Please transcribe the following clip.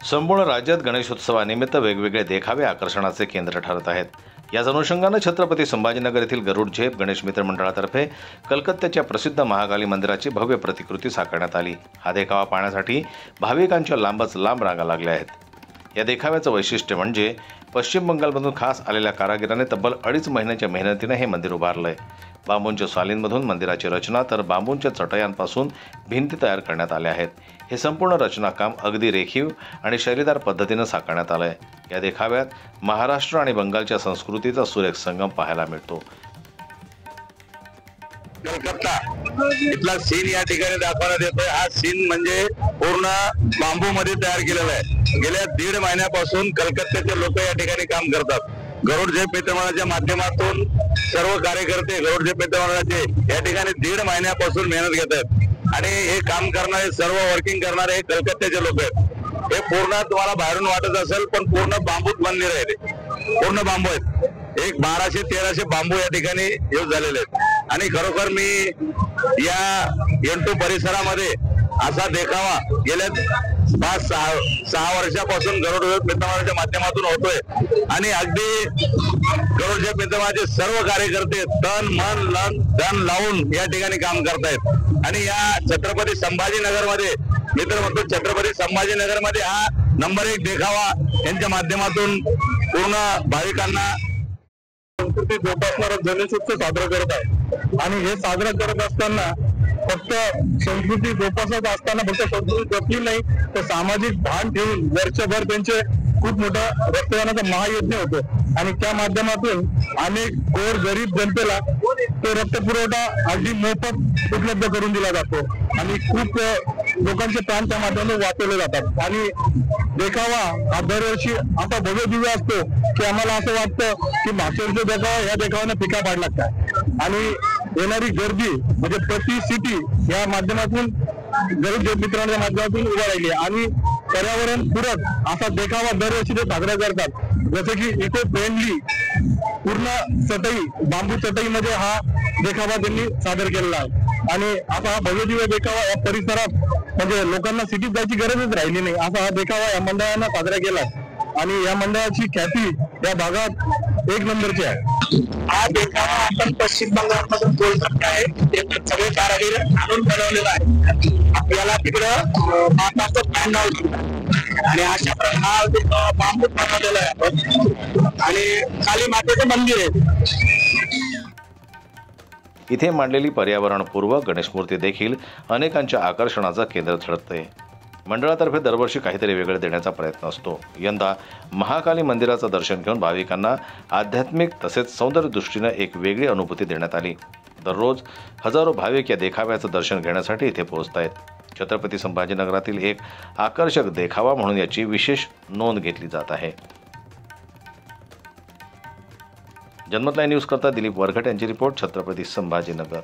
संपूर्ण राज्यात गणेशोत्सवानिमित्त वेगवेगळे देखावे आकर्षणाचे केंद्र ठरत आहेत। याच अनुषंगाने छत्रपती संभाजीनगर येथील गरुड झेप गणेश मित्र मंडळातर्फे कलकत्त्याच्या प्रसिद्ध महाकाली मंदिराची भव्य प्रतिकृती साकारण्यात आली। हा देखावा पाहण्यासाठी भाविकांच्या लांबच लांब रांगा लागल्या आहेत। या देखाव्याचं वैशिष्ट्य म्हणजे पश्चिम बंगालमधून खास आलेल्या कारागिराने तब्बल 2.5 महिन्याच्या मेहनतीने हे मंदिर उभारलंय। बांबूंच्या सालींमधून मंदिराची रचना तर बांबूंच्या चटयांपासून भिंती तयार करण्यात आल्या आहेत। हे संपूर्ण रचनाकाम अगदी रेखीव आणि शैलीदार पद्धतीने साकारण्यात आलंय। या देखाव्यात महाराष्ट्र आणि बंगालच्या संस्कृतीचा सुरेख संगम पाहायला मिळतो। कलकत्ता इथला सीन या ठिकाणी दाखवण्यात येतोय। हा सीन म्हणजे पूर्ण बांबू मध्ये तयार केलेला आहे। गेल्या 1.5 महिन्यापासून कलकत्त्याचे लोक या ठिकाणी काम करतात। गरुड झेप मित्रमंडळाच्या माध्यमातून सर्व कार्यकर्ते गरुड झेप मित्रमंडळाचे या ठिकाणी 1.5 महिन्यापासून मेहनत घेत आहेत आणि हे काम करणारे सर्व वर्किंग करणारे कलकत्त्याचे लोक आहेत। हे पूर्ण तुम्हाला बाहेरून वाटत असेल पण पूर्ण बांबूत मंदिर आहे। ते पूर्ण बांबू आहेत। एक 1200-1300 बांबू या ठिकाणी यूज झालेले आहेत आणि खरोखर मी या N2 परिसरामध्ये असा देखावा गेल्या 5-6 वर्षापासून गरुड झेप मित्रमंडळाच्या माध्यमातून होतोय आणि अगदी गरुड झेप मित्रमंडळाचे सर्व कार्यकर्ते तन मन धन लावून या ठिकाणी काम करतायत आणि या छत्रपती संभाजीनगर मध्ये मित्र म्हणतो छत्रपती संभाजीनगर मध्ये हा नंबर 1 देखावा यांच्या माध्यमातून पूर्ण भाविकांना संस्कृती जोपासणारा गणेशोत्सव साजरा करत आहे आणि हे साजरा करत असताना फक्त संस्कृती जोपासत असताना फक्त संस्कृती जपली नाही तर सामाजिक भान ठेवून वर्षभर त्यांचे खूप मोठा रक्तदानाचा महायज्ञ होतो आणि त्या माध्यमातून अनेक गोर गरीब जनतेला तो रक्तपुरवठा अगदी मोफत उपलब्ध करून दिला जातो आणि खूप लोकांचे प्राण त्या माध्यमातून वाचवले जातात आणि देखावा हा दरवर्षी असा भव्य दिव्य असतो की आम्हाला असं वाटतं की मागच्या वर्षी देखावा या देखाव्याने फिका पाडला काय आणि येणारी गर्दी म्हणजे प्रति सिटी या माध्यमातून गरुड झेप मित्रांच्या माध्यमातून उभा राहिली आणि पर्यावरण पूरक असा देखावा दरवर्षी ते साजरा करतात। जसं की इको फ्रेंडली पूर्ण चटई बांबू चटईमध्ये हा देखावा त्यांनी सादर केलेला आहे आणि असा हा भव्य दिव्य देखावा या परिसरात म्हणजे लोकांना सिटीत जायची गरजच राहिली नाही असा हा देखावा या मंडळानं साजरा केला आणि या मंडळाची ख्याती या भागात 1 नंबरची आहे। हा देखावा आपण पश्चिम बंगालमधून कोलकाता आहे ते सगळे कारागीर आणून बनवलेला आहे। आपल्याला तिकडं माताचं पॅन आणि अशा प्रकारे बांबू बनवलेला आहे आणि काली मातेचं मंदिर आहे। इथे मांडलेली पर्यावरणपूर्वक गणेश मूर्ती देखील अनेकांच्या आकर्षणाचं केंद्र ठरते। मंडळातर्फे दरवर्षी काहीतरी वेगळे देण्याचा प्रयत्न असतो। यंदा महाकाली मंदिराचं दर्शन घेऊन भाविकांना आध्यात्मिक तसेच सौंदर्य दृष्टीने एक वेगळी अनुभूती देण्यात आली। दररोज हजारो भाविक या देखाव्याचं दर्शन घेण्यासाठी इथे पोहोचत आहेत। छत्रपती संभाजीनगरातील एक आकर्षक देखावा म्हणून याची विशेष नोंद घेतली जात आहे। जनमत लाईव्ह न्यूज करता दिलीप वरघट यांची रिपोर्ट, छत्रपती संभाजीनगर।